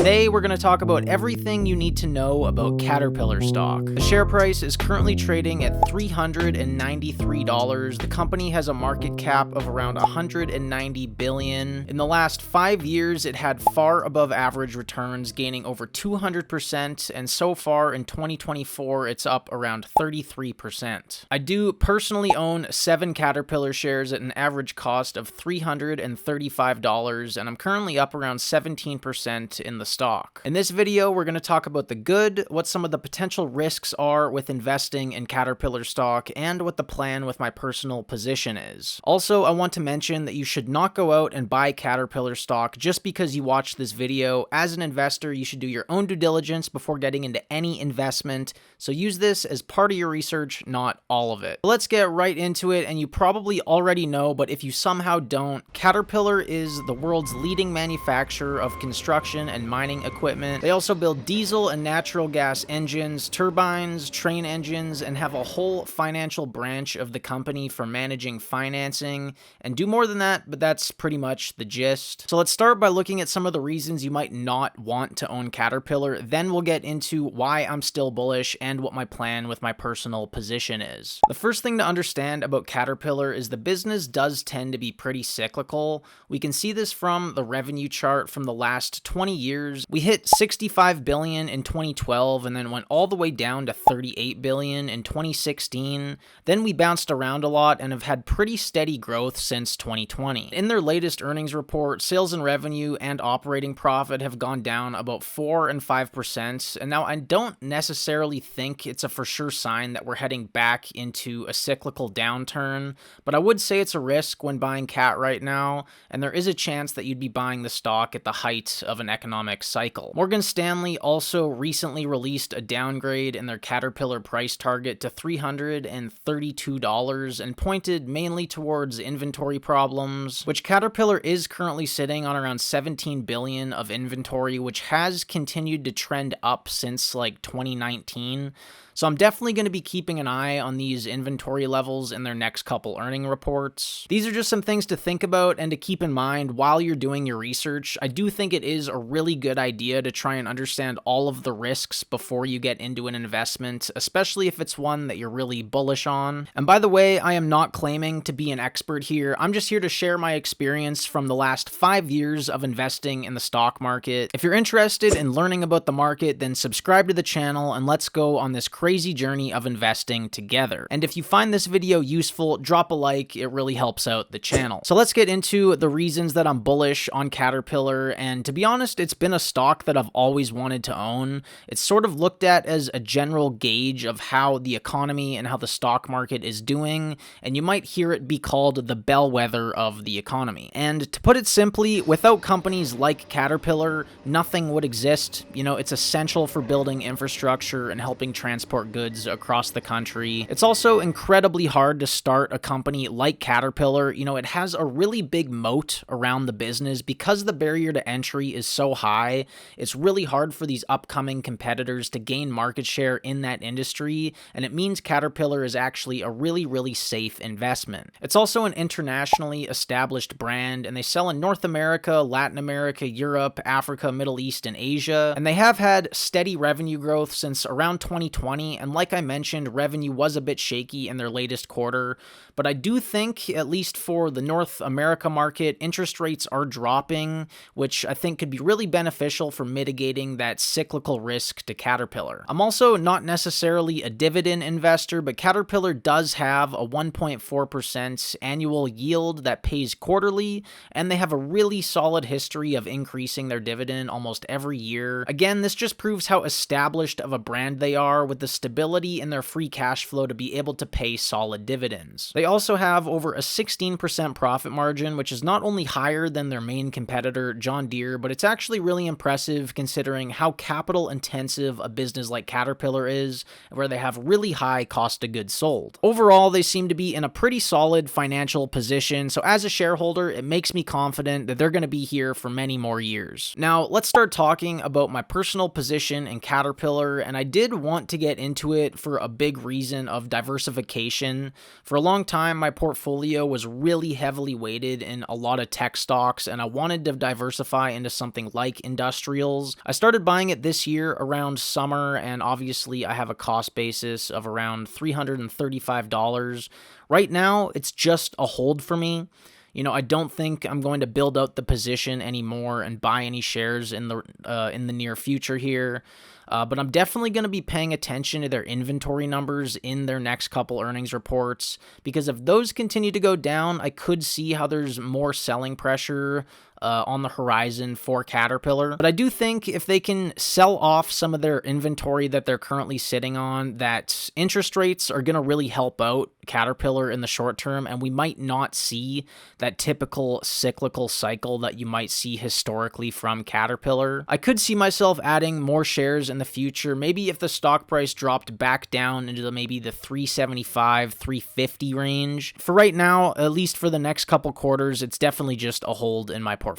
Today, we're going to talk about everything you need to know about Caterpillar stock. The share price is currently trading at $393. The company has a market cap of around $190 billion. In the last 5 years, it had far above average returns, gaining over 200%, and so far in 2024, it's up around 33%. I do personally own 7 Caterpillar shares at an average cost of $335, and I'm currently up around 17% in the stock. In this video, we're going to talk about the good, what some of the potential risks are with investing in Caterpillar stock, and what the plan with my personal position is. Also, I want to mention that you should not go out and buy Caterpillar stock just because you watched this video. As an investor, you should do your own due diligence before getting into any investment, so use this as part of your research, not all of it. Let's get right into it, and you probably already know, but if you somehow don't, Caterpillar is the world's leading manufacturer of construction and mining equipment. They also build diesel and natural gas engines, turbines, train engines, and have a whole financial branch of the company for managing financing, and do more than that, but that's pretty much the gist. So let's start by looking at some of the reasons you might not want to own Caterpillar, then we'll get into why I'm still bullish and what my plan with my personal position is. The first thing to understand about Caterpillar is the business does tend to be pretty cyclical. We can see this from the revenue chart from the last 20 years. We hit $65 billion in 2012 and then went all the way down to $38 billion in 2016. Then we bounced around a lot and have had pretty steady growth since 2020. In their latest earnings report, sales and revenue and operating profit have gone down about 4 and 5%. And now I don't necessarily think it's a for sure sign that we're heading back into a cyclical downturn, but I would say it's a risk when buying CAT right now, and there is a chance that you'd be buying the stock at the height of an economic cycle. Morgan Stanley also recently released a downgrade in their Caterpillar price target to $332 and pointed mainly towards inventory problems, which Caterpillar is currently sitting on around $17 billion of inventory, which has continued to trend up since like 2019. So I'm definitely going to be keeping an eye on these inventory levels in their next couple earning reports. These are just some things to think about and to keep in mind while you're doing your research. I do think it is a really good idea to try and understand all of the risks before you get into an investment, especially if it's one that you're really bullish on. And by the way, I am not claiming to be an expert here. I'm just here to share my experience from the last 5 years of investing in the stock market. If you're interested in learning about the market, then subscribe to the channel and let's go on this crazy journey of investing together. And if you find this video useful, drop a like, it really helps out the channel. So let's get into the reasons that I'm bullish on Caterpillar, and to be honest, it's been a stock that I've always wanted to own. It's sort of looked at as a general gauge of how the economy and how the stock market is doing, and you might hear it be called the bellwether of the economy. And to put it simply, without companies like Caterpillar, nothing would exist. You know, it's essential for building infrastructure and helping transport goods across the country. It's also incredibly hard to start a company like Caterpillar. You know, it has a really big moat around the business because the barrier to entry is so high. It's really hard for these upcoming competitors to gain market share in that industry, and it means Caterpillar is actually a really, really safe investment. It's also an internationally established brand, and they sell in North America, Latin America, Europe, Africa, Middle East, and Asia, and they have had steady revenue growth since around 2020. And like I mentioned, revenue was a bit shaky in their latest quarter, but I do think, at least for the North America market, interest rates are dropping, which I think could be really beneficial for mitigating that cyclical risk to Caterpillar. I'm also not necessarily a dividend investor, but Caterpillar does have a 1.4% annual yield that pays quarterly, and they have a really solid history of increasing their dividend almost every year. Again, this just proves how established of a brand they are, with the stability in their free cash flow to be able to pay solid dividends. They also have over a 16% profit margin, which is not only higher than their main competitor, John Deere, but it's actually really impressive considering how capital intensive a business like Caterpillar is, where they have really high cost of goods sold. Overall, they seem to be in a pretty solid financial position, so as a shareholder, it makes me confident that they're going to be here for many more years. Now, let's start talking about my personal position in Caterpillar, and I did want to get into it for a big reason of diversification. For a long time, my portfolio was really heavily weighted in a lot of tech stocks, and I wanted to diversify into something like industrials. I started buying it this year around summer, and obviously I have a cost basis of around $335. Right now, it's just a hold for me. You know, I don't think I'm going to build out the position anymore and buy any shares in the near future here. But I'm definitely going to be paying attention to their inventory numbers in their next couple earnings reports, because if those continue to go down, I could see how there's more selling pressure on the horizon for Caterpillar. But I do think if they can sell off some of their inventory that they're currently sitting on, that interest rates are going to really help out Caterpillar in the short term, and we might not see that typical cyclical cycle that you might see historically from Caterpillar. I could see myself adding more shares in the future, maybe if the stock price dropped back down into maybe the 375, 350 range. For right now, at least for the next couple quarters, it's definitely just a hold in my portfolio.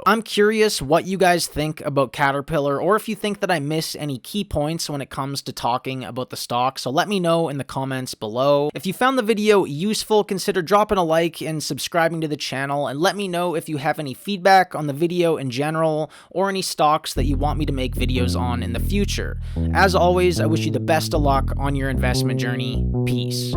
I'm curious what you guys think about Caterpillar, or if you think that I miss any key points when it comes to talking about the stock, so let me know in the comments below. If you found the video useful, consider dropping a like and subscribing to the channel, and let me know if you have any feedback on the video in general, or any stocks that you want me to make videos on in the future. As always, I wish you the best of luck on your investment journey. Peace.